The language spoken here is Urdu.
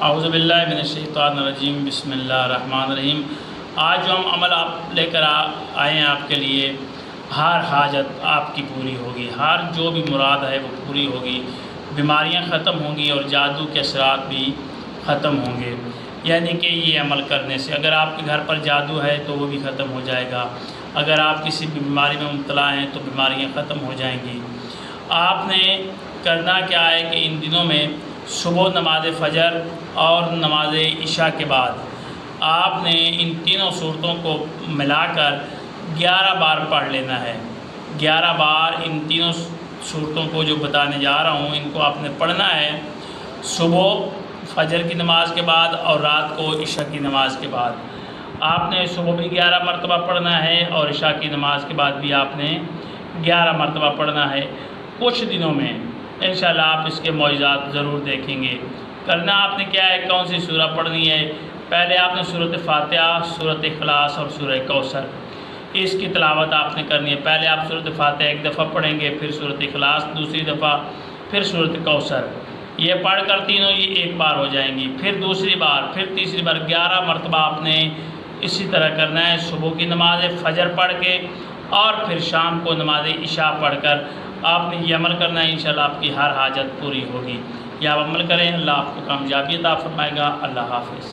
اعوذ باللہ من الشیطان الرجیم، بسم اللہ الرحمن الرحیم۔ آج جو ہم عمل آپ لے کر آئے ہیں آپ کے لیے، ہر حاجت آپ کی پوری ہوگی، ہر جو بھی مراد ہے وہ پوری ہوگی، بیماریاں ختم ہوں گی اور جادو کے اثرات بھی ختم ہوں گے۔ یعنی کہ یہ عمل کرنے سے اگر آپ کے گھر پر جادو ہے تو وہ بھی ختم ہو جائے گا، اگر آپ کسی بھی بیماری میں مبتلا ہیں تو بیماریاں ختم ہو جائیں گی۔ آپ نے کرنا کیا ہے کہ ان دنوں میں صبح نماز فجر اور نماز عشاء کے بعد آپ نے ان تینوں صورتوں کو ملا کر 11 بار پڑھ لینا ہے۔ 11 بار ان تینوں صورتوں کو جو بتانے جا رہا ہوں ان کو آپ نے پڑھنا ہے، صبح فجر کی نماز کے بعد اور رات کو عشاء کی نماز کے بعد۔ آپ نے صبح بھی 11 مرتبہ پڑھنا ہے اور عشاء کی نماز کے بعد بھی آپ نے 11 مرتبہ پڑھنا ہے۔ کچھ دنوں میں انشاءاللہ آپ اس کے معجزات ضرور دیکھیں گے۔ کرنا آپ نے کیا ہے، کون سی سورہ پڑھنی ہے؟ پہلے آپ نے سورۃ فاتحہ، سورۃ اخلاص اور سورہ کوثر، اس کی تلاوت آپ نے کرنی ہے۔ پہلے آپ سورۃ فاتحہ ایک دفعہ پڑھیں گے، پھر سورۃ اخلاص دوسری دفعہ، پھر سورۃ کوثر۔ یہ پڑھ کر تینوں یہ ایک بار ہو جائیں گی، پھر دوسری بار، پھر تیسری بار۔ 11 مرتبہ آپ نے اسی طرح کرنا ہے، صبح کی نماز فجر پڑھ کے اور پھر شام کو نماز عشاء پڑھ کر آپ نے یہ عمل کرنا ہے۔ انشاءاللہ آپ کی ہر حاجت پوری ہوگی۔ یہ آپ عمل کریں، اللہ آپ کو کامیابی عطا فرمائے گا۔ اللہ حافظ۔